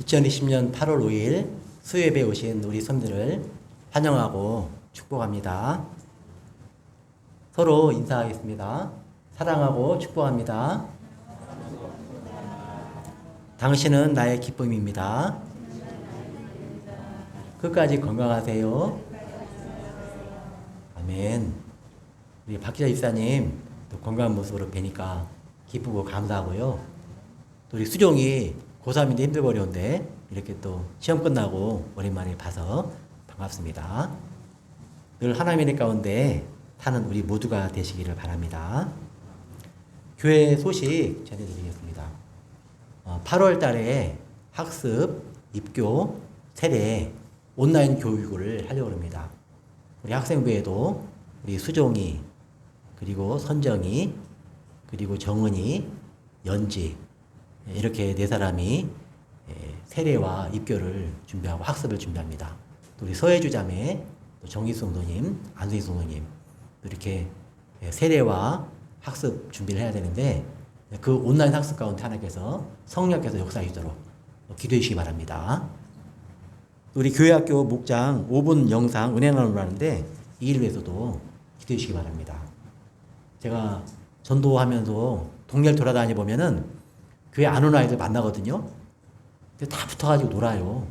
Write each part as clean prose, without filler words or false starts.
2020년 8월 5일 수요예배에 오신 우리 손들을 환영하고 축복합니다. 서로 인사하겠습니다. 사랑하고 축복합니다. 당신은 나의 기쁨입니다. 끝까지 건강하세요. 아멘. 우리 박기자 집사님 또 건강한 모습으로 뵈니까 기쁘고 감사하고요. 또 우리 수종이 고3인데 힘들고 어려운데 이렇게 또 시험 끝나고 오랜만에 봐서 반갑습니다. 늘 하나님의 은혜 가운데 사는 우리 모두가 되시기를 바랍니다. 교회 소식 전해드리겠습니다. 8월 달에 학습, 입교, 세례, 온라인 교육을 하려고 합니다. 우리 학생부에도 우리 수종이, 그리고 선정이, 그리고 정은이, 연지 이렇게 네 사람이 세례와 입교를 준비하고 학습을 준비합니다. 또 우리 서혜주 자매, 또 정희수 성도님, 안수희 성도님 이렇게 세례와 학습 준비를 해야 되는데 그 온라인 학습 가운데 하나님께서 성령께서 역사하시도록 기도해 주시기 바랍니다. 우리 교회학교 목장 5분 영상 은혜 나눔을 하는데 이 일을 위해서도 기도해 주시기 바랍니다. 제가 전도하면서 동네를 돌아다니 보면은 교회 안 오는 아이들 만나거든요. 근데 다 붙어가지고 놀아요.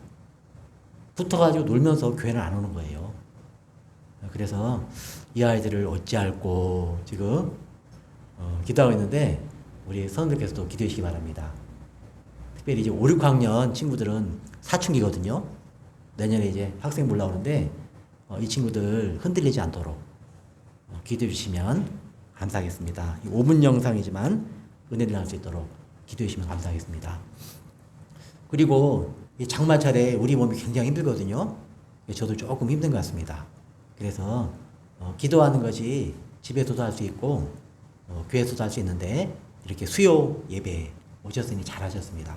붙어가지고 놀면서 교회는 안 오는 거예요. 그래서 이 아이들을 어찌할꼬 지금 기도하고 있는데 우리 선생님께서도 기도해 주시기 바랍니다. 특별히 이제 5, 6학년 친구들은 사춘기거든요. 내년에 이제 학생 올라오는데 이 친구들 흔들리지 않도록 기도해 주시면 감사하겠습니다. 5분 영상이지만 은혜를 나눌 수 있도록 기도해 주시면 감사하겠습니다. 그리고 이 장마철에 우리 몸이 굉장히 힘들거든요. 저도 조금 힘든 것 같습니다. 그래서 기도하는 것이 집에서도 할 수 있고 교회에서도 할 수 있는데 이렇게 수요 예배 오셨으니 잘하셨습니다.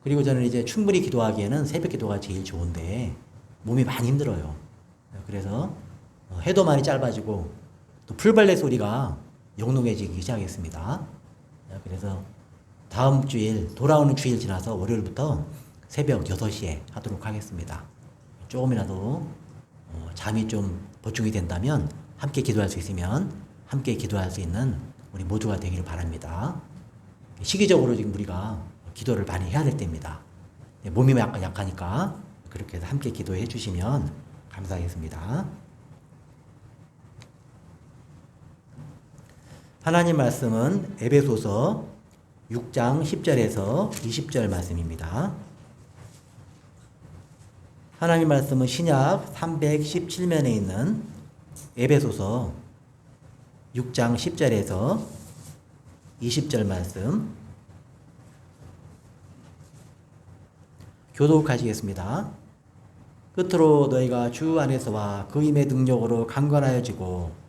그리고 저는 이제 충분히 기도하기에는 새벽 기도가 제일 좋은데 몸이 많이 힘들어요. 그래서 해도 많이 짧아지고 또 풀벌레 소리가 영롱해지기 시작했습니다. 그래서 다음 주일, 돌아오는 주일 지나서 월요일부터 새벽 6시에 하도록 하겠습니다. 조금이라도 잠이 좀 보충이 된다면 함께 기도할 수 있으면 함께 기도할 수 있는 우리 모두가 되기를 바랍니다. 시기적으로 지금 우리가 기도를 많이 해야 될 때입니다. 몸이 약간 약하니까 그렇게 해서 함께 기도해 주시면 감사하겠습니다. 하나님 말씀은 에베소서 6장 10절에서 20절 말씀입니다. 하나님 말씀은 신약 317면에 있는 에베소서 6장 10절에서 20절 말씀 교독하시겠습니다. 끝으로 너희가 주 안에서와 그 힘의 능력으로 강건하여지고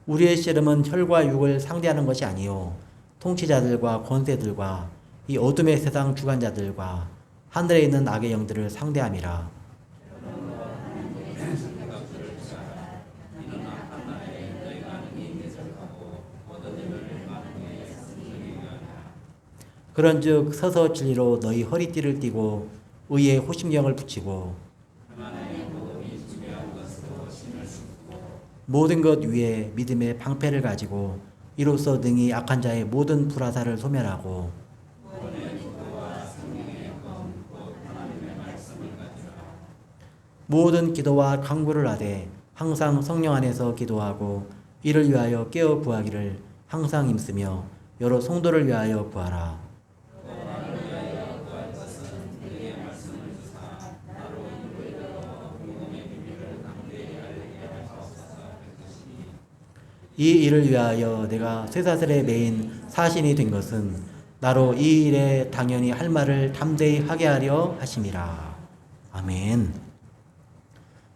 우리의 씨름은 혈과 육을 상대하는 것이 아니요 통치자들과 권세들과 이 어둠의 세상 주관자들과 하늘에 있는 악의 영들을 상대함이라. 그런즉 서서 진리로 너희 허리띠를 띠고 의의 호심경을 붙이고 모든 것 위에 믿음의 방패를 가지고 이로써 능히 악한 자의 모든 불화살을 소멸하고 모든 기도와 간구를 하되 항상 성령 안에서 기도하고 이를 위하여 깨어 구하기를 항상 힘쓰며 여러 성도를 위하여 구하라. 이 일을 위하여 내가 쇠사슬에 매인 사신이 된 것은 나로 이 일에 당연히 할 말을 담대히 하게 하려 하심이라. 아멘.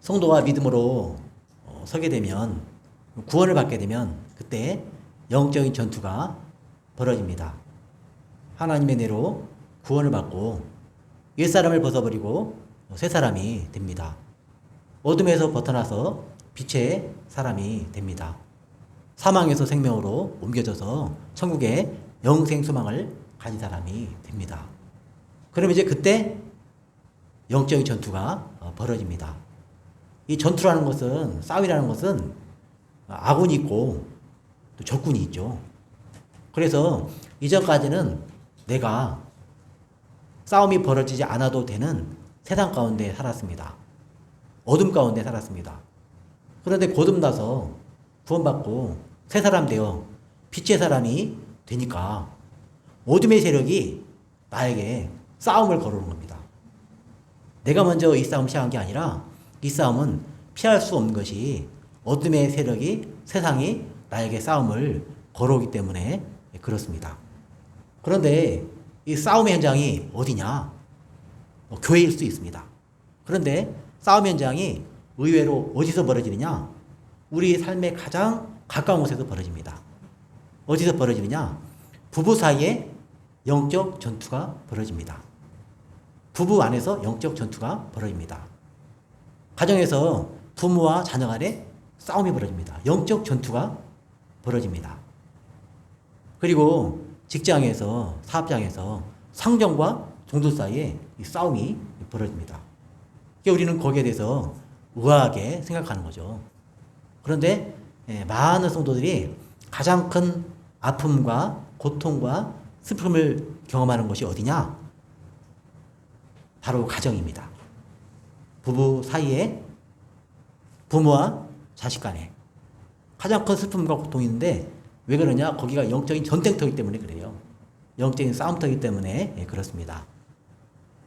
성도가 믿음으로 서게 되면 구원을 받게 되면 그때 영적인 전투가 벌어집니다. 하나님의 은혜로 구원을 받고 옛사람을 벗어버리고 새 사람이 됩니다. 어둠에서 벗어나서 빛의 사람이 됩니다. 사망에서 생명으로 옮겨져서 천국의 영생 소망을 가진 사람이 됩니다. 그러면 이제 그때 영적인 전투가 벌어집니다. 이 전투라는 것은, 싸움이라는 것은 아군이 있고 또 적군이 있죠. 그래서 이전까지는 내가 싸움이 벌어지지 않아도 되는 세상 가운데 살았습니다. 어둠 가운데 살았습니다. 그런데 거듭나서 구원받고 새 사람 되어 빛의 사람이 되니까 어둠의 세력이 나에게 싸움을 걸어오는 겁니다. 내가 먼저 이 싸움 시작한 게 아니라 이 싸움은 피할 수 없는 것이 어둠의 세력이, 세상이 나에게 싸움을 걸어오기 때문에 그렇습니다. 그런데 이 싸움의 현장이 어디냐? 교회일 수 있습니다. 그런데 싸움 현장이 의외로 어디서 벌어지느냐? 우리 삶의 가장 가까운 곳에서 벌어집니다. 어디서 벌어지느냐? 부부 사이에 영적 전투가 벌어집니다. 부부 안에서 영적 전투가 벌어집니다. 가정에서 부모와 자녀 간에 싸움이 벌어집니다. 영적 전투가 벌어집니다. 그리고 직장에서, 사업장에서 상정과 종들 사이에 이 싸움이 벌어집니다. 우리는 거기에 대해서 의아하게 생각하는 거죠. 그런데 많은 성도들이 가장 큰 아픔과 고통과 슬픔을 경험하는 것이 어디냐? 바로 가정입니다. 부부 사이에, 부모와 자식 간에 가장 큰 슬픔과 고통이 있는데 왜 그러냐? 거기가 영적인 전쟁터이기 때문에 그래요. 영적인 싸움터이기 때문에 그렇습니다.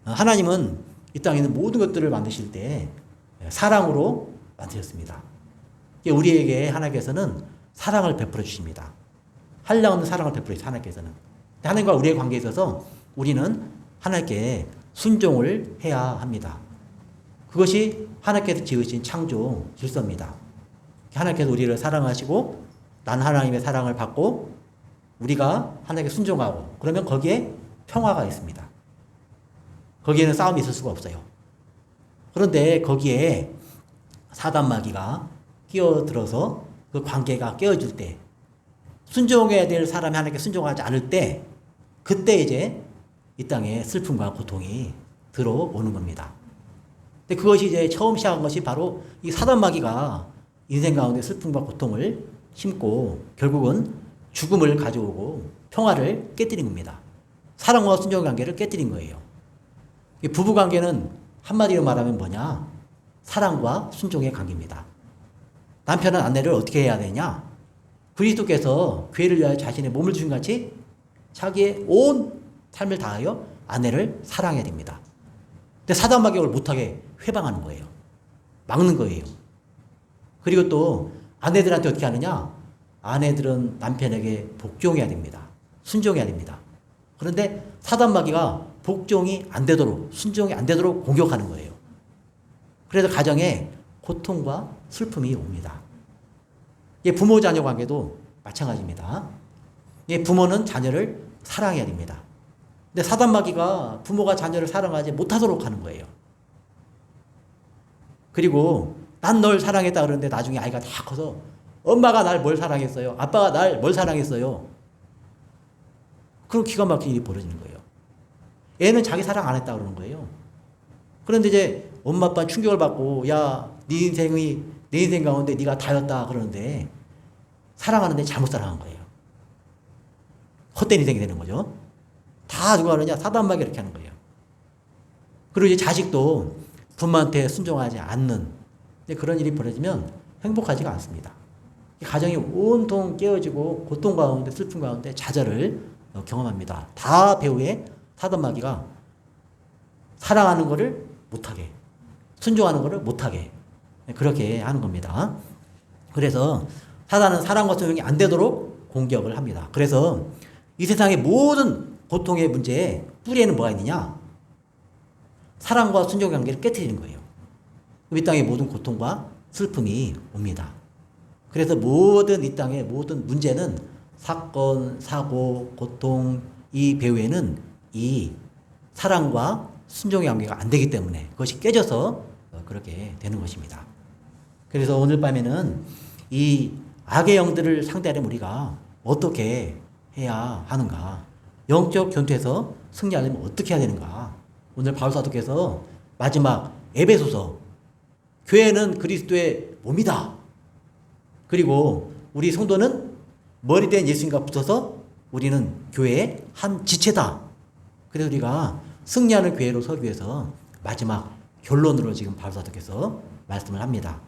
하나님은 이 땅에 있는 모든 것들을 만드실 때 사랑으로 만드셨습니다. 우리에게 하나님께서는 사랑을 베풀어 주십니다. 한량없는 사랑을 베풀어 주십니다. 하나님께서는. 하나님과 우리의 관계에 있어서 우리는 하나님께 순종을 해야 합니다. 그것이 하나님께서 지으신 창조 질서입니다. 하나님께서 우리를 사랑하시고 난 하나님의 사랑을 받고 우리가 하나님께 순종하고 그러면 거기에 평화가 있습니다. 거기에는 싸움이 있을 수가 없어요. 그런데 거기에 사단 마귀가 끼어들어서 그 관계가 깨어질 때 순종해야 될 사람이 하나님께 순종하지 않을 때 그때 이제 이 땅에 슬픔과 고통이 들어오는 겁니다. 근데 그것이 이제 처음 시작한 것이 바로 이 사단 마귀가 인생 가운데 슬픔과 고통을 심고 결국은 죽음을 가져오고 평화를 깨뜨린 겁니다. 사랑과 순종의 관계를 깨뜨린 거예요. 부부 관계는 한마디로 말하면 뭐냐? 사랑과 순종의 관계입니다. 남편은 아내를 어떻게 해야 되냐? 그리스도께서 교회를 위하여 자신의 몸을 주신 같이 자기의 온 삶을 다하여 아내를 사랑해야 됩니다. 근데 사단 마귀를 못하게 회방하는 거예요. 막는 거예요. 그리고 또 아내들한테 어떻게 하느냐? 아내들은 남편에게 복종해야 됩니다. 순종해야 됩니다. 그런데 사단 마귀가 복종이 안 되도록, 순종이 안 되도록 공격하는 거예요. 그래서 가정에 고통과 슬픔이 옵니다. 부모 자녀 관계도 마찬가지입니다. 부모는 자녀를 사랑해야 됩니다. 근데 사단 마귀가 부모가 자녀를 사랑하지 못하도록 하는 거예요. 그리고 난 널 사랑했다 그러는데 나중에 아이가 다 커서 엄마가 날 뭘 사랑했어요? 아빠가 날 뭘 사랑했어요? 그럼 기가 막힌 일이 벌어지는 거예요. 애는 자기 사랑 안 했다 그러는 거예요. 그런데 이제 엄마 아빠 충격을 받고 야, 네 인생이 내 인생 가운데 네가 다였다 그러는데 사랑하는데 잘못 사랑한 거예요. 헛된 인생이 되는 거죠. 다 누가 하느냐? 사단 마귀가 이렇게 하는 거예요. 그리고 이제 자식도 부모한테 순종하지 않는 그런 일이 벌어지면 행복하지가 않습니다. 가정이 온통 깨어지고 고통 가운데 슬픔 가운데 좌절을 경험합니다. 다 배후에 사단 마귀가 사랑하는 것을 못하게 순종하는 것을 못하게 그렇게 하는 겁니다. 그래서 사단은 사랑과 순종이 안 되도록 공격을 합니다. 그래서 이 세상의 모든 고통의 문제에 뿌리에는 뭐가 있느냐? 사랑과 순종 관계를 깨트리는 거예요. 이 땅의 모든 고통과 슬픔이 옵니다. 그래서 모든 이 땅의 모든 문제는 사건, 사고, 고통 이 배후에는 이 사랑과 순종의 관계가 안 되기 때문에 그것이 깨져서 그렇게 되는 것입니다. 그래서 오늘 밤에는 이 악의 영들을 상대하려면 우리가 어떻게 해야 하는가? 영적 전투에서 승리하려면 어떻게 해야 되는가? 오늘 바울 사도께서 마지막 에베소서, 교회는 그리스도의 몸이다. 그리고 우리 성도는 머리된 예수님과 붙어서 우리는 교회의 한 지체다. 그래서 우리가 승리하는 교회로 서기 위해서 마지막 결론으로 지금 바울 사도께서 말씀을 합니다.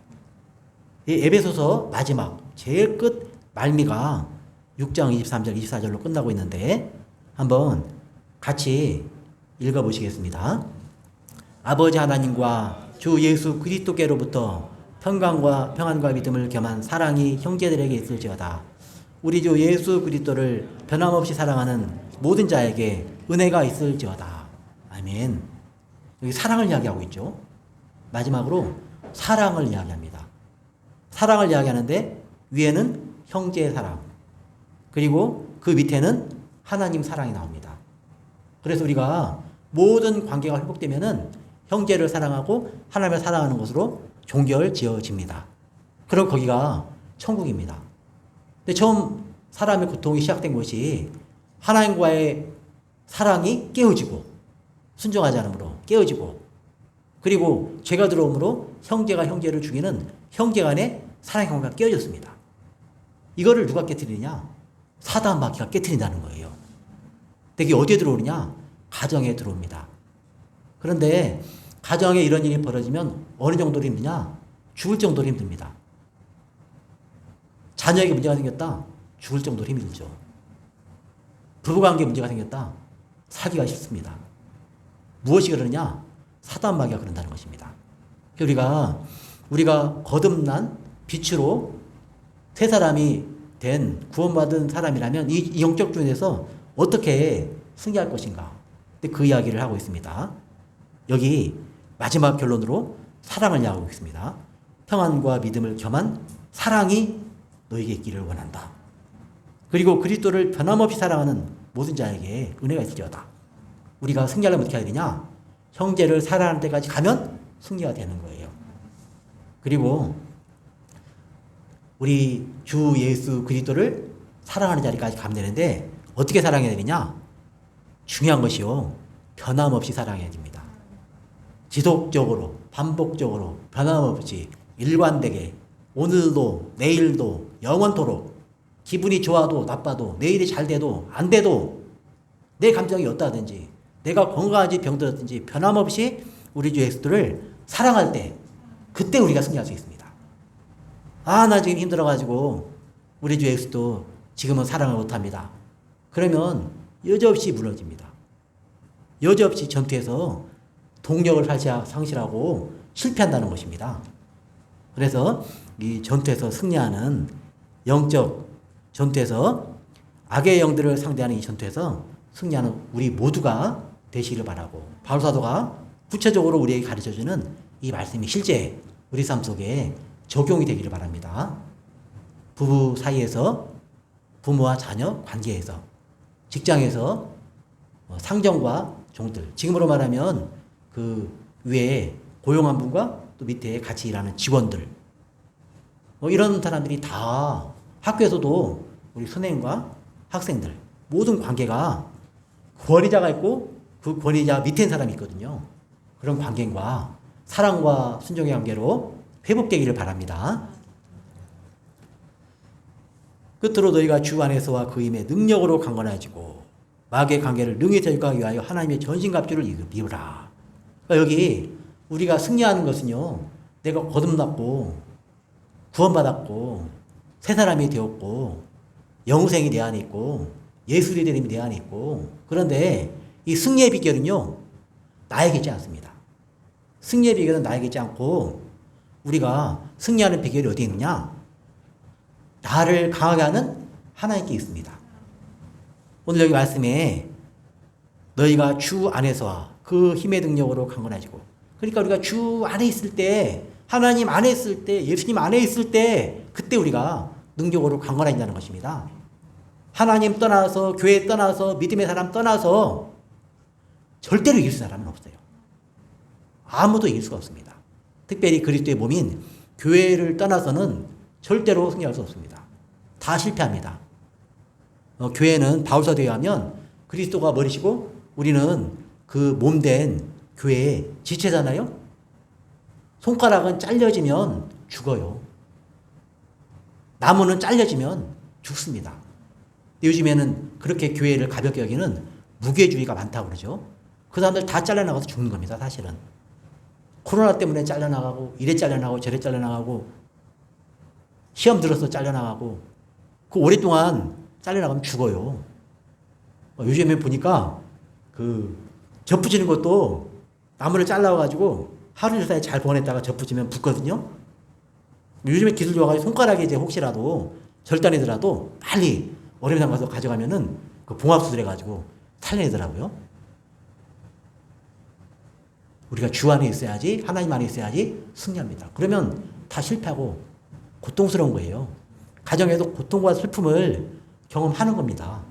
이 에베소서 마지막 제일 끝 말미가 6장 23절 24절로 끝나고 있는데 한번 같이 읽어보시겠습니다. 아버지 하나님과 주 예수 그리스도께로부터 평안과 믿음을 겸한 사랑이 형제들에게 있을지어다. 우리 주 예수 그리스도를 변함없이 사랑하는 모든 자에게 은혜가 있을지어다. 아멘. 여기 사랑을 이야기하고 있죠. 마지막으로 사랑을 이야기합니다. 사랑을 이야기하는데 위에는 형제의 사랑, 그리고 그 밑에는 하나님 사랑이 나옵니다. 그래서 우리가 모든 관계가 회복되면은 형제를 사랑하고 하나님을 사랑하는 것으로 종결 지어집니다. 그럼 거기가 천국입니다. 근데 처음 사람의 고통이 시작된 것이 하나님과의 사랑이 깨어지고 순종하지 않으므로 깨어지고, 그리고 죄가 들어오므로 형제가 형제를 죽이는 형제 간의 사랑의 관계가 깨어졌습니다. 이거를 누가 깨트리느냐? 사단 마귀가 깨트린다는 거예요. 근데 이게 어디에 들어오느냐? 가정에 들어옵니다. 그런데 가정에 이런 일이 벌어지면 어느 정도로 힘드냐? 죽을 정도로 힘듭니다. 자녀에게 문제가 생겼다? 죽을 정도로 힘들죠. 부부관계에 문제가 생겼다? 살기가 싫습니다. 무엇이 그러느냐? 사단 마귀가 그런다는 것입니다. 우리가 거듭난 빛으로 새 사람이 된 구원받은 사람이라면 이 영적 주에서 어떻게 승리할 것인가? 근데 그 이야기를 하고 있습니다. 여기 마지막 결론으로 사랑을 이야기하고 있습니다. 평안과 믿음을 겸한 사랑이 너에게 있기를 원한다. 그리고 그리스도를 변함없이 사랑하는 모든 자에게 은혜가 있을지어다. 우리가 승리하려면 어떻게 해야 되냐? 형제를 사랑하는 데까지 가면 승리가 되는 거예요. 그리고 우리 주 예수 그리스도를 사랑하는 자리까지 가면 되는데 어떻게 사랑해야 되느냐? 중요한 것이요, 변함없이 사랑해야 됩니다. 지속적으로, 반복적으로, 변함없이, 일관되게, 오늘도, 내일도, 영원토록, 기분이 좋아도 나빠도, 내일이 잘 돼도 안 돼도, 내 감정이 어떠하든지, 내가 건강한지 병들었든지 변함없이 우리 주 예수를 사랑할 때, 그때 우리가 승리할 수 있습니다. 나 지금 힘들어가지고 우리 주 예수도 지금은 사랑을 못합니다. 그러면 여지없이 무너집니다. 여지없이 전투에서 동력을 상실하고 실패한다는 것입니다. 그래서 이 전투에서 승리하는, 영적 전투에서 악의 영들을 상대하는 이 전투에서 승리하는 우리 모두가 되시기를 바라고, 바울 사도가 구체적으로 우리에게 가르쳐주는 이 말씀이 실제 우리 삶 속에 적용이 되기를 바랍니다. 부부 사이에서, 부모와 자녀 관계에서, 직장에서, 상정과 종들, 지금으로 말하면 그 위에 고용한 분과 또 밑에 같이 일하는 직원들, 이런 사람들이 다, 학교에서도 우리 선생님과 학생들, 모든 관계가 권위자가 있고 그 권위자 밑에 있는 사람이 있거든요. 그런 관계와 사랑과 순종의 관계로 회복되기를 바랍니다. 끝으로 너희가 주 안에서와 그 힘의 능력으로 강건해지고 마귀의 관계를 능히 대적하기 위하여 하나님의 전신갑주를 입으라. 그러니까 여기 우리가 승리하는 것은요, 내가 거듭났고 구원받았고 새 사람이 되었고 영생이 내 안에 있고 예수의 되림이 내 안에 있고, 그런데 이 승리의 비결은요, 나에게 있지 않습니다. 승리의 비결은 나에게 있지 않고 우리가 승리하는 비결이 어디에 있느냐? 나를 강하게 하는 하나님께 있습니다. 오늘 여기 말씀에 너희가 주 안에서와 그 힘의 능력으로 강건해지고, 그러니까 우리가 주 안에 있을 때, 하나님 안에 있을 때, 예수님 안에 있을 때, 그때 우리가 능력으로 강건해진다는 것입니다. 하나님 떠나서, 교회 떠나서, 믿음의 사람 떠나서 절대로 이길 사람은 없어요. 아무도 이길 수가 없습니다. 특별히 그리스도의 몸인 교회를 떠나서는 절대로 승리할 수 없습니다. 다 실패합니다. 교회는 바울서도에 하면 그리스도가 머리시고 우리는 그 몸된 교회의 지체잖아요. 손가락은 잘려지면 죽어요. 나무는 잘려지면 죽습니다. 요즘에는 그렇게 교회를 가볍게 여기는 무교회주의가 많다고 그러죠. 그 사람들 다 잘려나가서 죽는 겁니다, 사실은. 코로나 때문에 잘려나가고, 이래 잘려나가고, 저래 잘려나가고, 시험 들어서 잘려나가고, 그 오랫동안 잘려나가면 죽어요. 요즘에 보니까 접붙이는 것도 나무를 잘라가지고 하루 일사에 잘 보냈다가 접붙이면 붙거든요. 요즘에 기술 좋아가지고 손가락에 이제 혹시라도 절단이더라도 빨리 어린이당 가서 가져가면은 그 봉합수술 해가지고 살려내더라고요. 우리가 주 안에 있어야지, 하나님 안에 있어야지 승리합니다. 그러면 다 실패하고 고통스러운 거예요. 가정에서 고통과 슬픔을 경험하는 겁니다.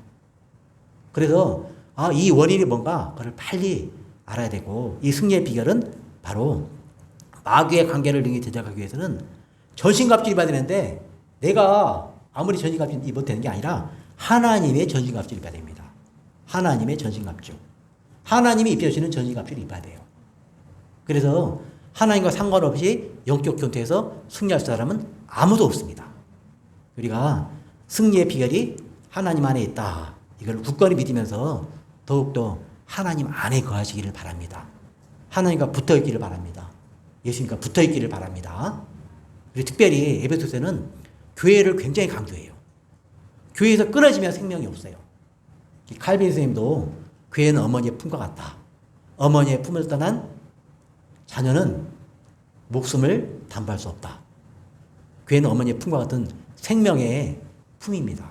그래서 이 원인이 뭔가 그걸 빨리 알아야 되고, 이 승리의 비결은 바로 마귀의 관계를 능히 대적하기 위해서는 전신갑주를 입어야 되는데, 내가 아무리 전신갑주를 입어도 되는 게 아니라 하나님의 전신갑주를 입어야 됩니다. 하나님의 전신갑주. 하나님이 입혀주시는 전신갑주를 입어야 돼요. 그래서 하나님과 상관없이 영적 전투에서 승리할 사람은 아무도 없습니다. 우리가 승리의 비결이 하나님 안에 있다, 이걸 굳건히 믿으면서 더욱더 하나님 안에 거하시기를 바랍니다. 하나님과 붙어있기를 바랍니다. 예수님과 붙어있기를 바랍니다. 그리고 특별히 에베소서는 교회를 굉장히 강조해요. 교회에서 끊어지면 생명이 없어요. 칼빈 선생님도 교회는 어머니의 품과 같다. 어머니의 품을 떠난 자녀는 목숨을 담보할 수 없다. 교회는 어머니의 품과 같은 생명의 품입니다.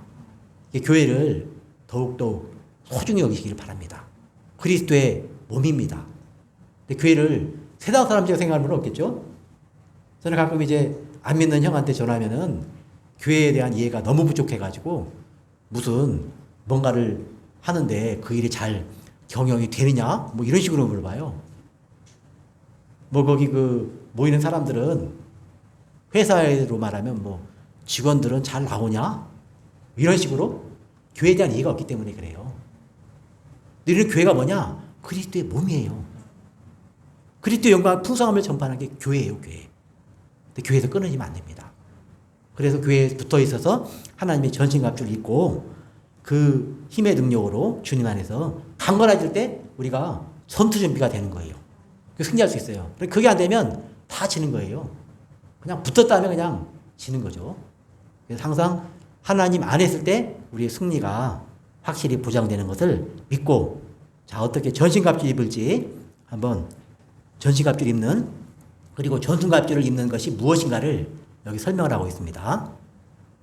교회를 더욱더 소중히 여기시기를 바랍니다. 그리스도의 몸입니다. 근데 교회를 세상 사람처럼 생각하는 건 없겠죠? 저는 가끔 이제 안 믿는 형한테 전화하면은 교회에 대한 이해가 너무 부족해가지고 무슨 뭔가를 하는데 그 일이 잘 경영이 되느냐? 뭐 이런 식으로 물어봐요. 거기 모이는 사람들은 회사로 말하면 직원들은 잘 나오냐? 이런 식으로 교회에 대한 이해가 없기 때문에 그래요. 우리는 교회가 뭐냐? 그리스도의 몸이에요. 그리스도의 영광 풍성함을 전파하는 게 교회예요, 교회. 근데 교회에서 끊어지면 안 됩니다. 그래서 교회에 붙어 있어서 하나님의 전신갑주를 입고 그 힘의 능력으로 주님 안에서 강건해질 때 우리가 전투 준비가 되는 거예요. 승리할 수 있어요. 그게 안 되면 다 지는 거예요. 그냥 붙었다 하면 그냥 지는 거죠. 그래서 항상 하나님 안에 있을 때 우리의 승리가 확실히 보장되는 것을 믿고, 자, 어떻게 전신갑주를 입을지 한번 전신갑주를 입는, 그리고 전신갑주를 입는 것이 무엇인가를 여기 설명을 하고 있습니다.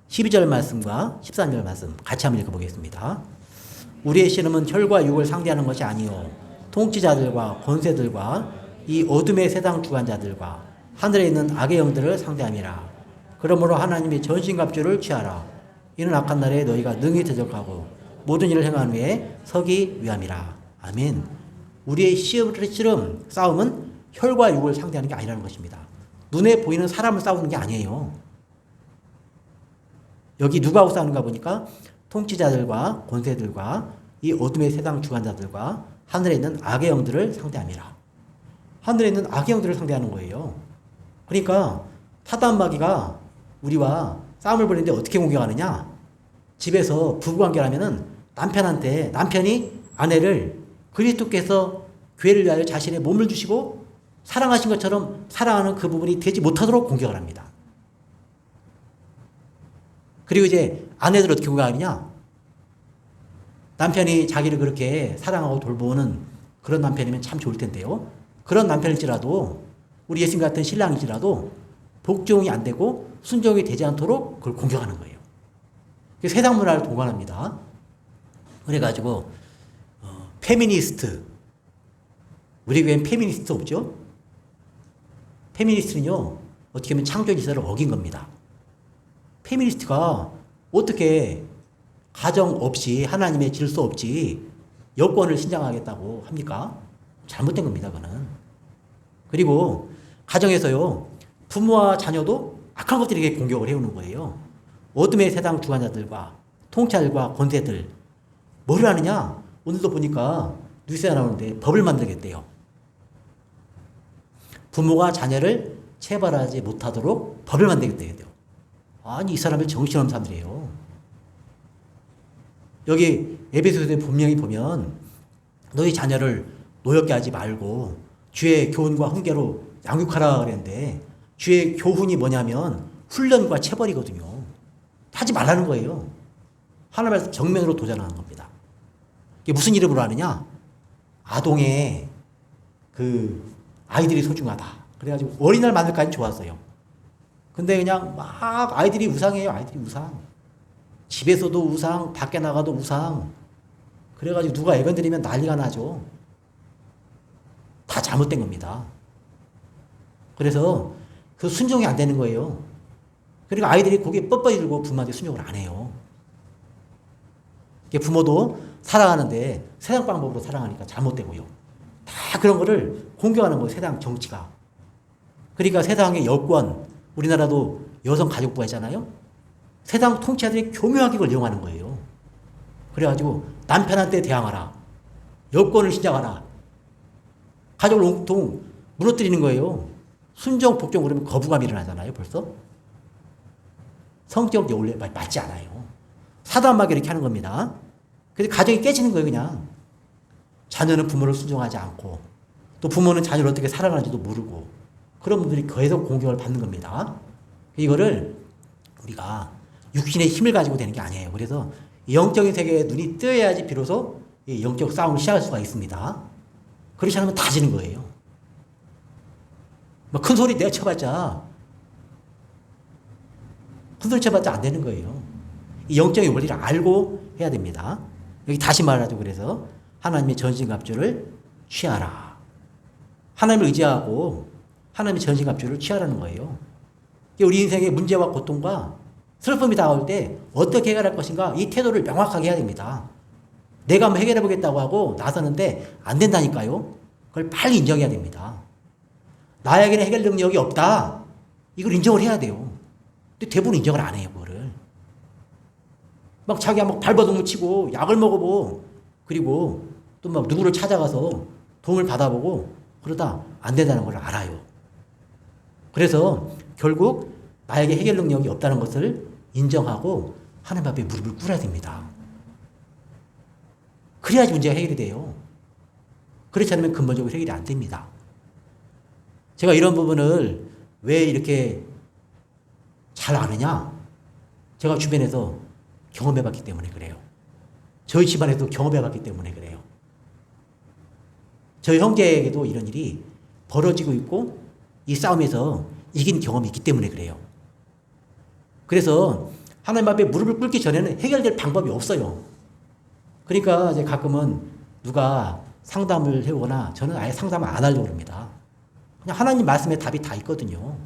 12절 말씀과 13절 말씀 같이 한번 읽어보겠습니다. 우리의 씨름은 혈과 육을 상대하는 것이 아니요 통치자들과 권세들과 이 어둠의 세상 주관자들과 하늘에 있는 악의 영들을 상대함이라. 그러므로 하나님의 전신갑주를 취하라. 이는 악한 날에 너희가 능히 대적하고 모든 일을 행한 후에 서기 위함이라. 아멘. 우리의 씨름, 싸움은 혈과 육을 상대하는 게 아니라는 것입니다. 눈에 보이는 사람을 싸우는 게 아니에요. 여기 누구하고 싸우는가 보니까 통치자들과 권세들과 이 어둠의 세상 주관자들과 하늘에 있는 악의 영들을 상대함이라. 하늘에 있는 악의 영들을 상대하는 거예요. 그러니까 사단 마귀가 우리와 싸움을 벌이는데 어떻게 공격하느냐? 집에서 부부관계를 하면은 남편이 아내를 그리스도께서 교회를 위하여 자신의 몸을 주시고 사랑하신 것처럼 사랑하는 그 부분이 되지 못하도록 공격을 합니다. 그리고 이제 아내들 어떻게 공격하느냐? 남편이 자기를 그렇게 사랑하고 돌보는 그런 남편이면 참 좋을 텐데요. 그런 남편일지라도, 우리 예수님 같은 신랑일지라도 복종이 안 되고 순종이 되지 않도록 그걸 공격하는 거예요. 세상 문화를 동반합니다. 그래가지고 페미니스트, 우리 교회는 페미니스트 없죠? 페미니스트는요, 어떻게 보면 창조 질서를 어긴 겁니다. 페미니스트가 어떻게 가정 없이, 하나님의 질서 없이 여권을 신장하겠다고 합니까? 잘못된 겁니다, 그거는. 그리고 가정에서요, 부모와 자녀도 악한 것들에게 공격을 해오는 거예요. 어둠의 세상 주관자들과 통찰과 권세들 뭘 하느냐? 오늘도 보니까 뉴스에 나오는데 법을 만들겠대요. 부모가 자녀를 체벌하지 못하도록 법을 만들겠대요. 아니 이 사람이 정신없는 사람들이에요. 여기 에베소서에 분명히 보면 너희 자녀를 노엽게 하지 말고 주의 교훈과 훈계로 양육하라 그랬는데 주의 교훈이 뭐냐면 훈련과 체벌이거든요. 하지 말라는 거예요. 하나님께서 정면으로 도전하는 겁니다. 이게 무슨 이름으로 하느냐? 아동의 그 아이들이 소중하다. 그래가지고 어린이날 만들까지 좋았어요. 근데 그냥 막 아이들이 우상이에요. 아이들이 우상. 집에서도 우상, 밖에 나가도 우상. 그래가지고 누가 애건 드리면 난리가 나죠. 다 잘못된 겁니다. 그래서 그 순종이 안 되는 거예요. 그러니까 아이들이 고개 뻣뻣이 들고 부모한테 순종을 안 해요. 부모도 사랑하는데 세상 방법으로 사랑하니까 잘못되고요. 다 그런 거를 공격하는 거예요. 세상 정치가. 그러니까 세상의 여권, 우리나라도 여성가족부가 있잖아요. 세상 통치자들이 교묘하게 이걸 이용하는 거예요. 그래가지고 남편한테 대항하라. 여권을 신장하라. 가족을 온통 무너뜨리는 거예요. 순종, 복종 그러면 거부감이 일어나잖아요. 벌써. 성격 원래 맞지 않아요. 사단마귀 이렇게 하는 겁니다. 그래서 가정이 깨지는 거예요. 그냥. 자녀는 부모를 순종하지 않고 또 부모는 자녀를 어떻게 사랑하는지도 모르고 그런 분들이 계속 공격을 받는 겁니다. 이거를 우리가 육신의 힘을 가지고 되는 게 아니에요. 그래서 영적인 세계에 눈이 뜨여야지 비로소 이 영적 싸움을 시작할 수가 있습니다. 그렇지 않으면 다 지는 거예요. 뭐 큰 소리 내가 쳐봤자 큰 소리 쳐봤자 안 되는 거예요. 이 영적인 원리를 알고 해야 됩니다. 여기 다시 말하죠. 그래서 하나님의 전신갑주를 취하라. 하나님을 의지하고 하나님의 전신갑주를 취하라는 거예요. 우리 인생의 문제와 고통과 슬픔이 다가올 때 어떻게 해결할 것인가 이 태도를 명확하게 해야 됩니다. 내가 한번 해결해 보겠다고 하고 나서는데 안 된다니까요. 그걸 빨리 인정해야 됩니다. 나에게는 해결 능력이 없다. 이걸 인정을 해야 돼요. 근데 대부분 인정을 안 해요. 그거를. 막 자기가 막 발버둥을 치고 약을 먹어보고 그리고 또 막 누구를 찾아가서 도움을 받아보고 그러다 안 된다는 걸 알아요. 그래서 결국 나에게 해결 능력이 없다는 것을 인정하고 하나님 앞에 무릎을 꿇어야 됩니다. 그래야지 문제가 해결이 돼요. 그렇지 않으면 근본적으로 해결이 안 됩니다. 제가 이런 부분을 왜 이렇게 잘 아느냐? 제가 주변에서 경험해봤기 때문에 그래요. 저희 집안에도 경험해봤기 때문에 그래요. 저희 형제에게도 이런 일이 벌어지고 있고 이 싸움에서 이긴 경험이 있기 때문에 그래요. 그래서 하나님 앞에 무릎을 꿇기 전에는 해결될 방법이 없어요. 그러니까 이제 가끔은 누가 상담을 해오거나 저는 아예 상담을 안 하려고 합니다. 그냥 하나님 말씀에 답이 다 있거든요.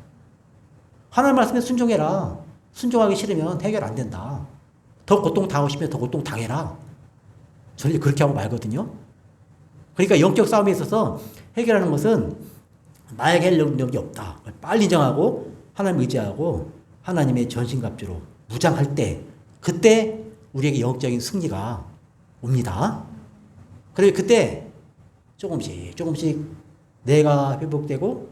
하나님 말씀에 순종해라. 순종하기 싫으면 해결 안 된다. 더 고통 당하고 싶으면 더 고통 당해라. 저는 그렇게 하고 말거든요. 그러니까 영적 싸움에 있어서 해결하는 것은 나에게 할 능력이 없다. 빨리 인정하고 하나님 의지하고 하나님의 전신갑주로 무장할 때 그때 우리에게 영적인 승리가 옵니다. 그래서 그때 조금씩 내가 회복되고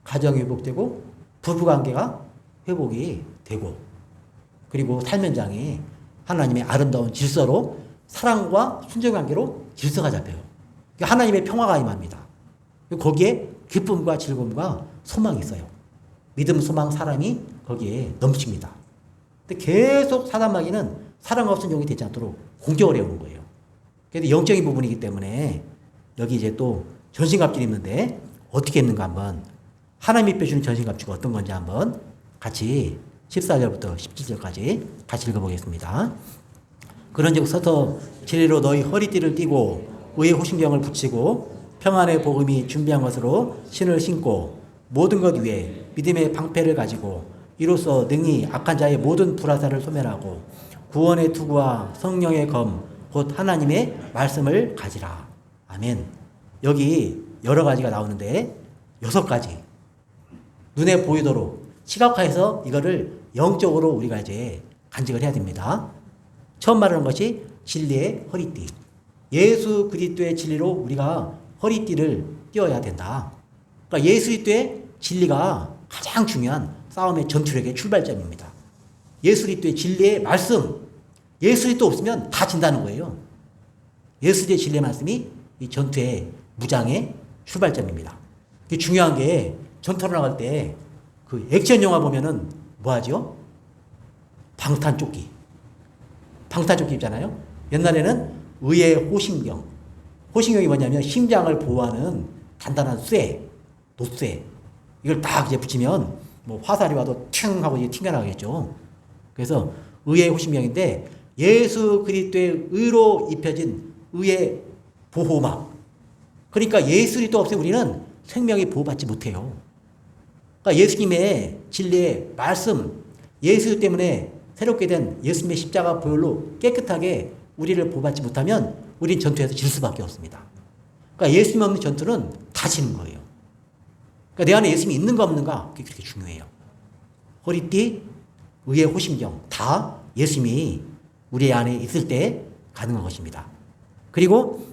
가정이 회복되고 부부관계가 회복이 되고 그리고 삶 현장에 하나님의 아름다운 질서로 사랑과 순종관계로 질서가 잡혀요. 하나님의 평화가 임합니다. 거기에 기쁨과 즐거움과 소망이 있어요. 믿음, 소망, 사랑이 거기에 넘칩니다. 근데 계속 사단마귀는 사랑과 순종이 되지 않도록 공격을 해오는 거예요. 그래서 영적인 부분이기 때문에 여기 이제 또 전신갑주가 있는데 어떻게 했는가 한번 하나님이 빼주는 전신갑주가 어떤 건지 한번 같이 14절부터 17절까지 같이 읽어보겠습니다. 그런즉 서서 진리로 너희 허리띠를 띠고 의의 호신경을 붙이고 평안의 복음이 준비한 것으로 신을 신고 모든 것 위에 믿음의 방패를 가지고 이로써 능히 악한 자의 모든 불화살을 소멸하고 구원의 투구와 성령의 검 곧 하나님의 말씀을 가지라. 아멘. 여기 여러 가지가 나오는데 6가지 눈에 보이도록 시각화해서 이거를 영적으로 우리가 이제 간직을 해야 됩니다. 처음 말하는 것이 진리의 허리띠. 예수 그리스도의 진리로 우리가 허리띠를 띄어야 된다. 그러니까 예수 그리스도의 진리가 가장 중요한 싸움의 전투력의 출발점입니다. 예수 그리스도의 진리의 말씀, 예수 그리스도 없으면 다 진다는 거예요. 예수 그리스도의 진리의 말씀이 이 전투의 무장의 출발점입니다. 중요한 게 전투를 나갈 때 그 액션 영화 보면은 뭐 하죠? 방탄조끼 입잖아요. 옛날에는 의의 호신경. 호신경이 뭐냐면 심장을 보호하는 단단한 쇠, 놋쇠. 이걸 딱 이제 붙이면 뭐 화살이 와도 튕 하고 이제 튕겨나가겠죠. 그래서 의의 호신경인데 예수 그리스도의 의로 입혀진 의의 보호막. 그러니까 예수 그리스도 없으면 우리는 생명이 보호받지 못해요. 그러니까 예수님의 진리의 말씀, 예수 때문에 새롭게 된 예수님의 십자가 보혈로 깨끗하게 우리를 보호받지 못하면 우린 전투에서 질 수밖에 없습니다. 그러니까 예수님 없는 전투는 다 지는 거예요. 그러니까 내 안에 예수님이 있는가 없는가 그게 그렇게 중요해요. 허리띠, 의의 호심경 다 예수님이 우리 안에 있을 때 가능한 것입니다. 그리고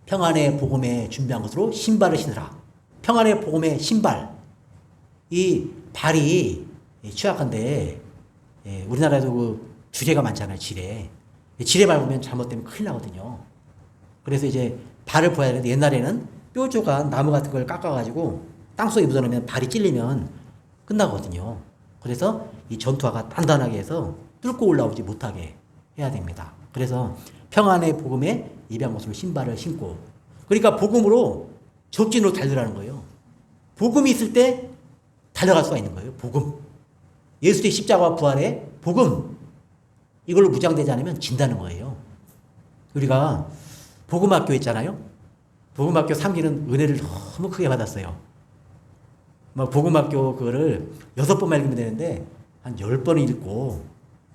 평안의 복음에 준비한 것으로 신발을 신으라. 평안의 복음의 신발. 이 발이 취약한데 우리나라에도 그 주례가 많잖아요. 지뢰 밟으면 잘못되면 큰일 나거든요. 그래서 이제 발을 보아야 되는데 옛날에는 뾰족한 나무 같은 걸 깎아가지고 땅속에 묻어놓으면 발이 찔리면 끝나거든요. 그래서 이 전투화가 단단하게 해서 뚫고 올라오지 못하게 해야 됩니다. 그래서 평안의 복음에 입양 것으로 신발을 신고, 그러니까 복음으로 적진으로 달려라는 거예요. 복음이 있을 때 달려갈 수가 있는 거예요. 복음. 예수의 십자가와 부활의 복음. 이걸로 무장되지 않으면 진다는 거예요. 우리가 복음학교 있잖아요. 복음학교 3기는 은혜를 너무 크게 받았어요. 막 복음학교 그거를 6번만 읽으면 되는데 한 10번을 읽고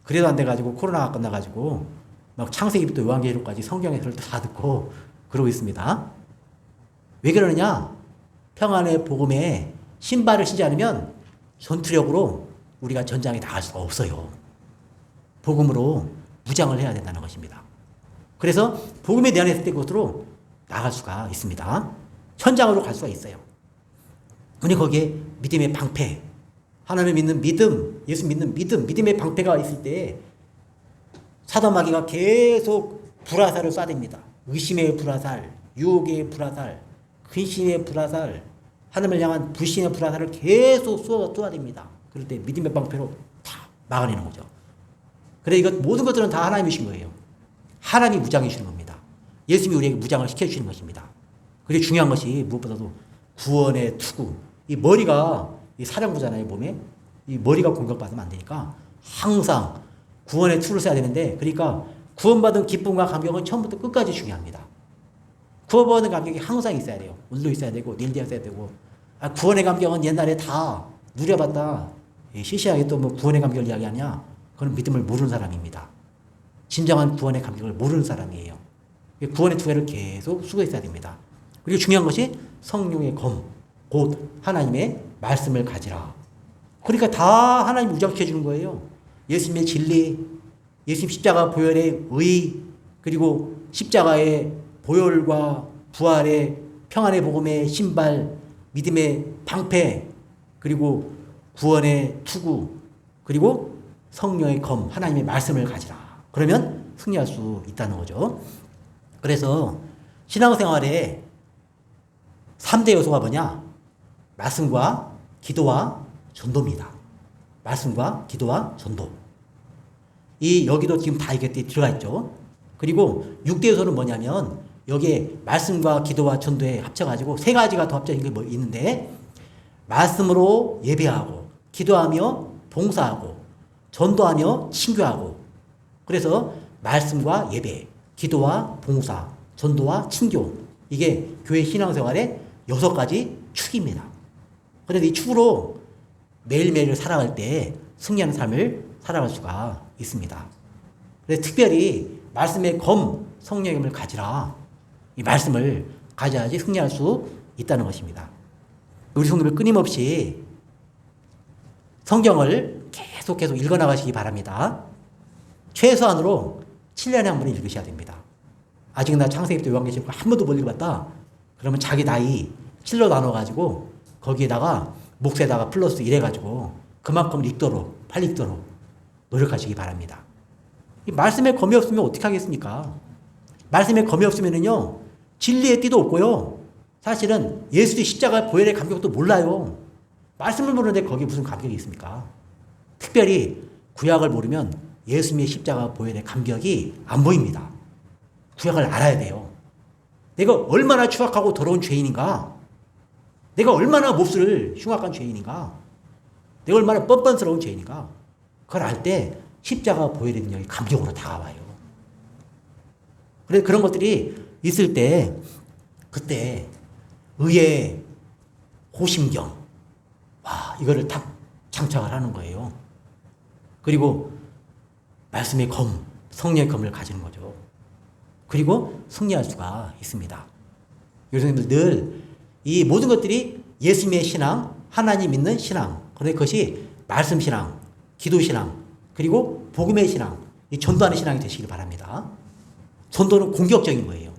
그래도 안 돼가지고 코로나가 끝나가지고 막 창세기부터 요한계시록까지 성경 해설을 다 듣고 그러고 있습니다. 왜 그러느냐? 평안의 복음에 신발을 신지 않으면 전투력으로 우리가 전장에 나갈 수가 없어요. 복음으로 무장을 해야 된다는 것입니다. 그래서 복음에 내 안에 있을 때 그것으로 나갈 수가 있습니다. 현장으로 갈 수가 있어요. 근데 거기에 믿음의 방패, 하나님을 믿는 믿음, 예수 믿는 믿음, 믿음의 방패가 있을 때 사단 마귀가 계속 불화살을 쏴댑니다. 의심의 불화살, 유혹의 불화살, 근심의 불화살, 하나님을 향한 불신의 불화살을 계속 쏘아댑니다. 그럴 때 믿음의 방패로 다 막아내는 거죠. 그래 이것 모든 것들은 다 하나님이 주신 거예요. 하나님이 무장해 주시는 겁니다. 예수님이 우리에게 무장을 시켜주시는 것입니다. 그리고 중요한 것이 무엇보다도 구원의 투구. 이 머리가 이 사령부잖아요, 몸에. 이 머리가 공격받으면 안 되니까 항상 구원의 투구를 써야 되는데, 그러니까 구원받은 기쁨과 감격은 처음부터 끝까지 중요합니다. 구원받은 감격이 항상 있어야 돼요. 오늘도 있어야 되고 내일도 있어야 되고. 구원의 감격은 옛날에 다 누려봤다. 시시하게 또 뭐 구원의 감격을 이야기하냐? 그건 믿음을 모르는 사람입니다. 진정한 구원의 감격을 모르는 사람이에요. 구원의 투구를 계속 쓰고 있어야 됩니다. 그리고 중요한 것이 성령의 검, 곧 하나님의 말씀을 가지라. 그러니까 다 하나님 무장시켜 주는 거예요. 예수님의 진리, 예수님 십자가 보혈의 의, 그리고 십자가의 보혈과 부활의 평안의 복음의 신발, 믿음의 방패, 그리고 구원의 투구, 그리고 성령의 검, 하나님의 말씀을 가지라. 그러면 승리할 수 있다는 거죠. 그래서 신앙생활에 3대 요소가 뭐냐? 말씀과 기도와 전도입니다. 말씀과 기도와 전도. 여기도 지금 다 이게 들어가 있죠. 그리고 6대 요소는 뭐냐면 여기에 말씀과 기도와 전도에 합쳐가지고 3가지가 더 합쳐진 게 뭐 있는데, 말씀으로 예배하고, 기도하며 봉사하고, 전도하며 친교하고. 그래서 말씀과 예배, 기도와 봉사, 전도와 친교. 이게 교회 신앙생활의 6가지 축입니다. 그래서 이 축으로 매일매일 살아갈 때 승리하는 삶을 살아갈 수가 있습니다. 그래서 특별히 말씀의 검, 성령의 검을 가지라. 이 말씀을 가져야지 승리할 수 있다는 것입니다. 우리 성도들 끊임없이 성경을 계속 읽어나가시기 바랍니다. 최소한으로 7년에 한 번은 읽으셔야 됩니다. 아직 나 창세기 때 요한계시록 한 번도 못 읽어봤다. 그러면 자기 나이 7로 나눠가지고 거기에다가 몫에다가 플러스 1 해가지고 그만큼 읽도록 빨리 읽도록 노력하시기 바랍니다. 이 말씀에 검이 없으면 어떻게 하겠습니까? 말씀에 검이 없으면은요 진리의 띠도 없고요. 사실은 예수의 십자가 보혈의 감격도 몰라요. 말씀을 모르는데 거기에 무슨 감격이 있습니까? 특별히 구약을 모르면 예수님의 십자가 보혈의 감격이 안 보입니다. 구약을 알아야 돼요. 내가 얼마나 추악하고 더러운 죄인인가? 내가 얼마나 몹쓸 흉악한 죄인인가? 내가 얼마나 뻔뻔스러운 죄인인가? 그걸 알 때 십자가 보혈의 능력이 감격으로 다가와요. 그래서 그런 것들이 있을 때 그때 의의 호심경 이거를 탁 장착을 하는 거예요. 그리고 말씀의 검, 성령의 검을 가지는 거죠. 그리고 승리할 수가 있습니다. 여러분들 늘 이 모든 것들이 예수님의 신앙, 하나님 믿는 신앙, 그런데 그것이 말씀 신앙, 기도 신앙, 그리고 복음의 신앙, 이 전도하는 신앙이 되시길 바랍니다. 전도는 공격적인 거예요.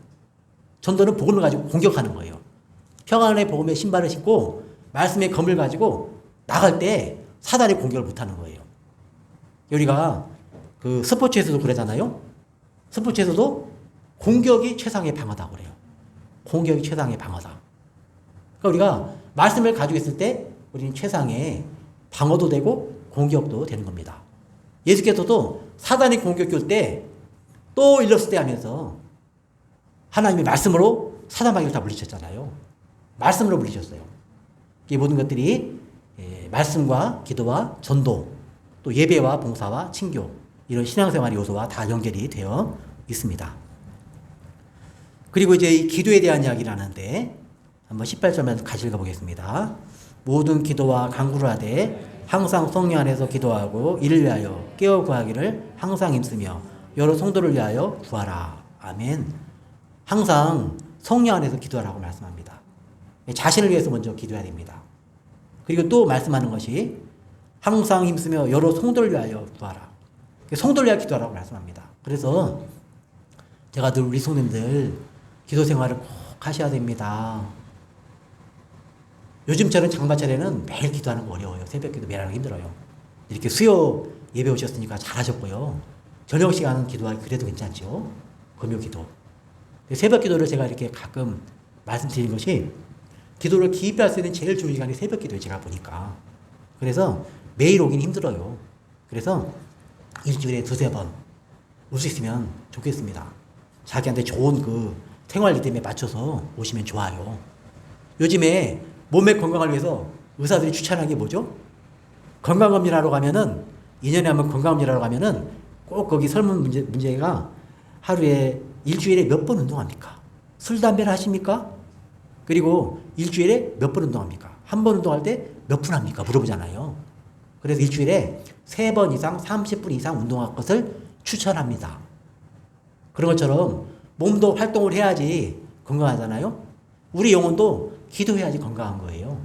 전도는 복음을 가지고 공격하는 거예요. 평안의 복음의 신발을 신고 말씀의 검을 가지고 나갈 때 사단의 공격을 못하는 거예요. 우리가 그 스포츠에서도 그러잖아요. 스포츠에서도 공격이 최상의 방어다고 그래요. 공격이 최상의 방어다. 그러니까 우리가 말씀을 가지고 있을 때 우리는 최상의 방어도 되고 공격도 되는 겁니다. 예수께서도 사단이 공격이 올 때 또 일렀을 때 하면서 하나님의 말씀으로 사단 마귀를 다 물리쳤잖아요. 말씀으로 물리쳤어요. 이 모든 것들이 말씀과 기도와 전도, 또 예배와 봉사와 친교, 이런 신앙생활의 요소와 다 연결이 되어 있습니다. 그리고 이제 이 기도에 대한 이야기를 하는데 한번 18절만 같이 읽어보겠습니다. 모든 기도와 간구를 하되 항상 성령 안에서 기도하고 이를 위하여 깨어 구하기를 항상 힘쓰며 여러 성도를 위하여 구하라. 아멘. 항상 성령 안에서 기도하라고 말씀합니다. 자신을 위해서 먼저 기도해야 됩니다. 그리고 또 말씀하는 것이 항상 힘쓰며 여러 성도를 위하여 구하라. 성도를 위하여 기도하라고 말씀합니다. 그래서 제가 늘 우리 성도님들 기도 생활을 꼭 하셔야 됩니다. 요즘처럼 장마철에는 매일 기도하는 거 어려워요. 새벽 기도 매일 하는 거 힘들어요. 이렇게 수요 예배 오셨으니까 잘하셨고요. 저녁 시간은 기도하기 그래도 괜찮죠. 금요 기도. 새벽 기도를 제가 이렇게 가끔 말씀드리는 것이 기도를 깊이 할 수 있는 제일 좋은 시간이 새벽 기도예요. 제가 보니까. 그래서 매일 오긴 힘들어요. 그래서 일주일에 2-3번 올 수 있으면 좋겠습니다. 자기한테 좋은 그 생활 리듬에 맞춰서 오시면 좋아요. 요즘에 몸의 건강을 위해서 의사들이 추천하는 게 뭐죠? 건강검진하러 가면은 2년에 한 번 건강검진하러 가면은 꼭 거기 설문 문제가 하루에 일주일에 몇 번 운동합니까? 술, 담배를 하십니까? 그리고 일주일에 몇 번 운동합니까? 한 번 운동할 때 몇 분 합니까? 물어보잖아요. 그래서 일주일에 3번 이상 30분 이상 운동할 것을 추천합니다. 그런 것처럼 몸도 활동을 해야지 건강하잖아요. 우리 영혼도 기도해야지 건강한 거예요.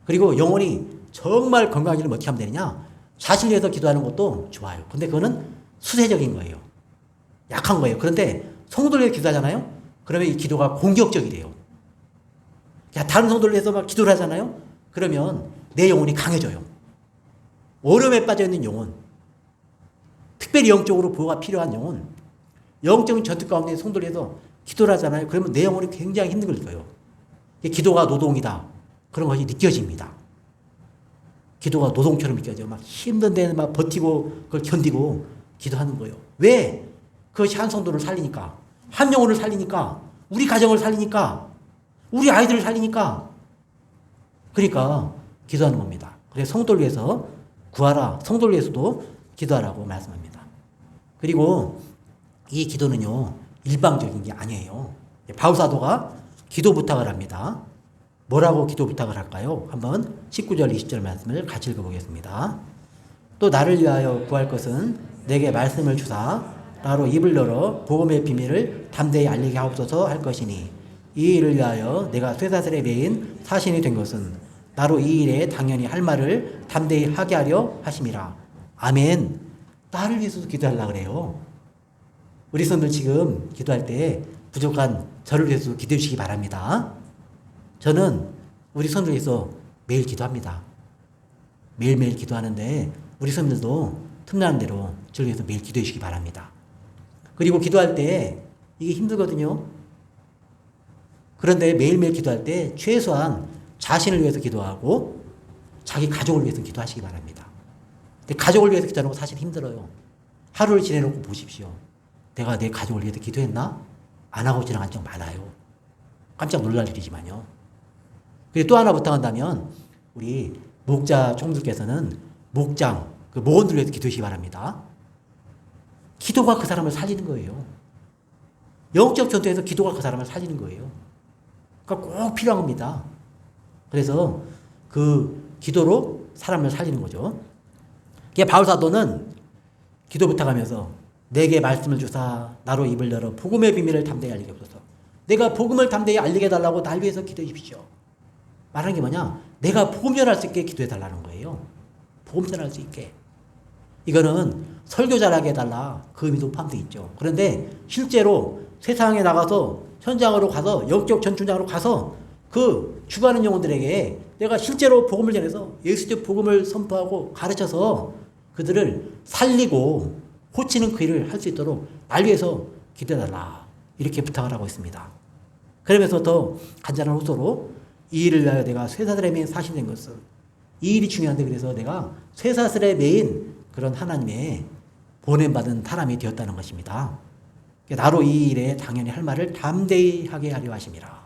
그리고 영혼이 정말 건강해지려면 어떻게 하면 되느냐? 자신을 위해서 기도하는 것도 좋아요. 근데 그거는 수세적인 거예요. 약한 거예요. 그런데 성도를 위해서 기도하잖아요? 그러면 이 기도가 공격적이 돼요. 다른 성도를 위해서 막 기도를 하잖아요? 그러면 내 영혼이 강해져요. 어려움에 빠져있는 영혼, 특별히 영적으로 보호가 필요한 영혼, 영적인 전투 가운데 성도를 위해서 기도를 하잖아요. 그러면 내 영혼이 굉장히 힘든 거예요. 기도가 노동이다. 그런 것이 느껴집니다. 기도가 노동처럼 느껴져요. 막 힘든 데는 막 버티고 그걸 견디고 기도하는 거예요. 왜? 그것이 한 성도를 살리니까, 한 영혼을 살리니까, 우리 가정을 살리니까, 우리 아이들을 살리니까. 그러니까 기도하는 겁니다. 그래서 성도를 위해서 구하라. 성도를 위해서도 기도하라고 말씀합니다. 그리고 이 기도는요, 일방적인 게 아니에요. 바울 사도가 기도 부탁을 합니다. 뭐라고 기도 부탁을 할까요? 한번 19절 20절 말씀을 같이 읽어보겠습니다. 또 나를 위하여 구할 것은 내게 말씀을 주사 나로 입을 열어 복음의 비밀을 담대히 알리게 하옵소서 할 것이니 이 일을 위하여 내가 쇠사슬에 매인 사신이 된 것은 나로 이 일에 당연히 할 말을 담대히 하게 하려 하심이라. 아멘. 나를 위해서도 기도하려고 그래요. 우리 손들 지금 기도할 때 부족한 저를 위해서도 기도해 주시기 바랍니다. 저는 우리 손들 위해서 매일 기도합니다. 매일매일 기도하는데 우리 손들도 틈나는 대로 저를 위해서 매일 기도해 주시기 바랍니다. 그리고 기도할 때 이게 힘들거든요. 그런데 매일매일 기도할 때 최소한 자신을 위해서 기도하고 자기 가족을 위해서 기도하시기 바랍니다. 근데 가족을 위해서 기도하는 거 사실 힘들어요. 하루를 지내놓고 보십시오. 내가 내 가족을 위해서 기도했나? 안 하고 지나간 적 많아요. 깜짝 놀랄 일이지만요. 그리고 또 하나 부탁한다면 우리 목자 총들께서는 목장, 그 모원들을 위해서 기도하시기 바랍니다. 기도가 그 사람을 살리는 거예요. 영적 전투에서 기도가 그 사람을 살리는 거예요. 그러니까 꼭 필요한 겁니다. 그래서 그 기도로 사람을 살리는 거죠. 바울 사도는 기도 부탁하면서 내게 말씀을 주사 나로 입을 열어 복음의 비밀을 담대히 알리게 하소서. 내가 복음을 담대히 알리게 해달라고 날 위해서 기도해 주십시오. 말하는 게 뭐냐? 내가 복음 전할 수 있게 기도해 달라는 거예요. 복음 전할 수 있게. 이거는 설교 잘하게 해달라 그 의미도 포함되어 있죠. 그런데 실제로 세상에 나가서 현장으로 가서 영적 전투장으로 가서 그 죽어가는 영혼들에게 내가 실제로 복음을 전해서 예수의 복음을 선포하고 가르쳐서 그들을 살리고 고치는 그 일을 할 수 있도록 날 위해서 기도해달라 이렇게 부탁을 하고 있습니다. 그러면서 더 간절한 호소로 이 일을 위하여 내가 쇠사슬에 매인 사신된 것은 이 일이 중요한데 그래서 내가 쇠사슬에 매인 그런 하나님의 보냄받은 사람이 되었다는 것입니다. 나로 이 일에 당연히 할 말을 담대히 하게 하려 하심이라.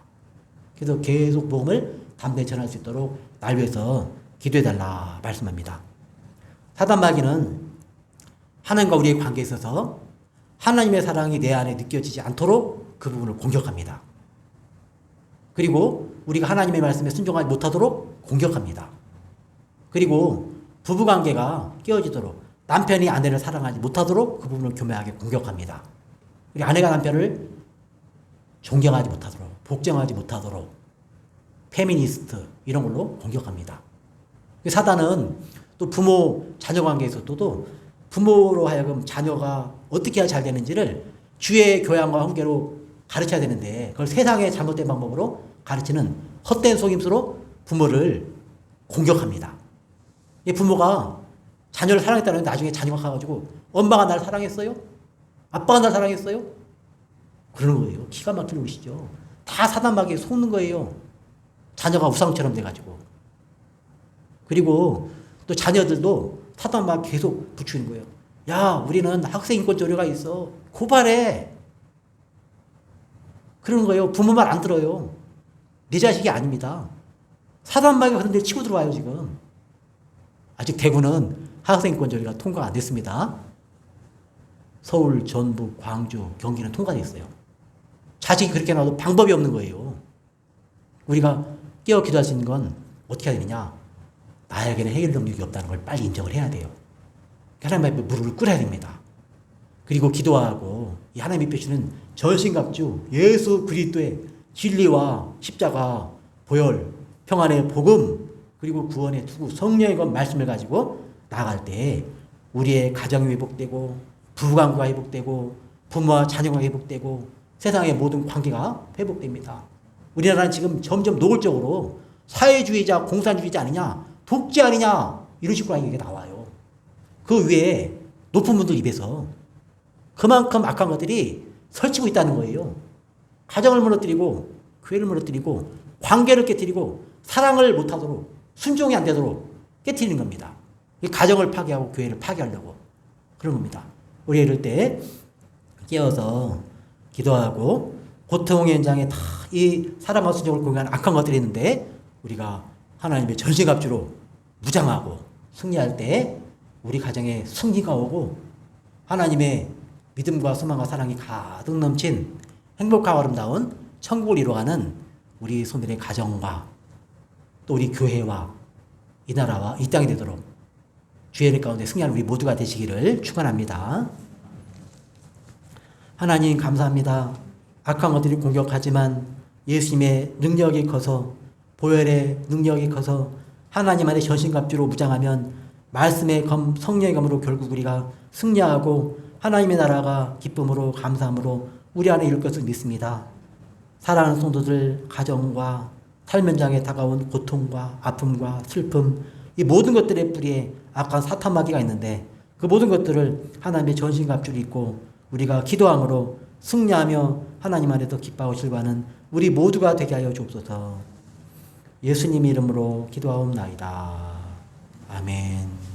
그래서 계속 복음을 담대히 전할 수 있도록 날 위해서 기도해달라 말씀합니다. 사단 마귀는 하나님과 우리의 관계에 있어서 하나님의 사랑이 내 안에 느껴지지 않도록 그 부분을 공격합니다. 그리고 우리가 하나님의 말씀에 순종하지 못하도록 공격합니다. 그리고 부부관계가 깨어지도록 남편이 아내를 사랑하지 못하도록 그 부분을 교묘하게 공격합니다. 그리고 아내가 남편을 존경하지 못하도록 복종하지 못하도록 페미니스트 이런 걸로 공격합니다. 사단은 또 부모 자녀 관계에서도 부모로 하여금 자녀가 어떻게 해야 잘 되는지를 주의 교양과 훈계로 가르쳐야 되는데 그걸 세상의 잘못된 방법으로 가르치는 헛된 속임수로 부모를 공격합니다. 이 부모가 자녀를 사랑했다는 나중에 자녀가 가가지고 엄마가 날 사랑했어요? 아빠가 날 사랑했어요? 그러는 거예요. 기가 막히는 것이죠. 다 사단 마귀에 속는 거예요. 자녀가 우상처럼 돼가지고. 그리고 또 자녀들도 사단 마귀 계속 붙이는 거예요. 야, 우리는 학생 인권 조례가 있어. 고발해. 그러는 거예요. 부모 말 안 들어요. 내 자식이 아닙니다. 사단 마귀가 그런 데 치고 들어와요, 지금. 아직 대구는 학생 인권 조례가 통과가 안 됐습니다. 서울, 전북, 광주, 경기는 통과됐어요. 자식이 그렇게 나와도 방법이 없는 거예요. 우리가 깨어 기도할 수 있는 건 어떻게 해야 되느냐? 나에게는 해결 능력이 없다는 걸 빨리 인정을 해야 돼요. 하나님 앞에 무릎을 꿇어야 됩니다. 그리고 기도하고 이 하나님이 펴주는 전신갑주 예수 그리스도의 진리와 십자가, 보혈, 평안의 복음 그리고 구원의 투구 성령의 것 말씀을 가지고 나아갈 때 우리의 가정이 회복되고 부부관계가 회복되고 부모와 자녀가 회복되고 세상의 모든 관계가 회복됩니다. 우리나라는 지금 점점 노골적으로 사회주의자, 공산주의자 아니냐, 독재 아니냐 이런 식으로 얘기가 나와요. 그 위에 높은 분들 입에서 그만큼 악한 것들이 설치고 있다는 거예요. 가정을 무너뜨리고 교회를 무너뜨리고 관계를 깨뜨리고 사랑을 못하도록 순종이 안 되도록 깨뜨리는 겁니다. 가정을 파괴하고 교회를 파괴하려고 그런 겁니다. 우리 이럴 때 깨어서 기도하고 고통의 현장에 다 이 사랑과 순종을 공유하는 악한 것들이 있는데 우리가 하나님의 전신갑주로 무장하고 승리할 때 우리 가정에 승리가 오고 하나님의 믿음과 소망과 사랑이 가득 넘친 행복하고 아름다운 천국을 이루어가는 우리 손들의 가정과 또 우리 교회와 이 나라와 이 땅이 되도록 주의 일 가운데 승리하는 우리 모두가 되시기를 축원합니다. 하나님 감사합니다. 악한 것들이 공격하지만 예수님의 능력이 커서 보혈의 능력이 커서 하나님 안에 전신갑주로 무장하면 말씀의 성령의 검으로 결국 우리가 승리하고 하나님의 나라가 기쁨으로 감사함으로 우리 안에 이룰 것을 믿습니다. 사랑하는 성도들, 가정과 삶 현장에 다가온 고통과 아픔과 슬픔, 이 모든 것들의 뿌리에 악한 사탄 마귀가 있는데 그 모든 것들을 하나님의 전신갑주를 입고 우리가 기도함으로 승리하며 하나님 안에서 기뻐하고 즐거워하는 우리 모두가 되게 하여 주옵소서. 예수님 이름으로 기도하옵나이다. 아멘.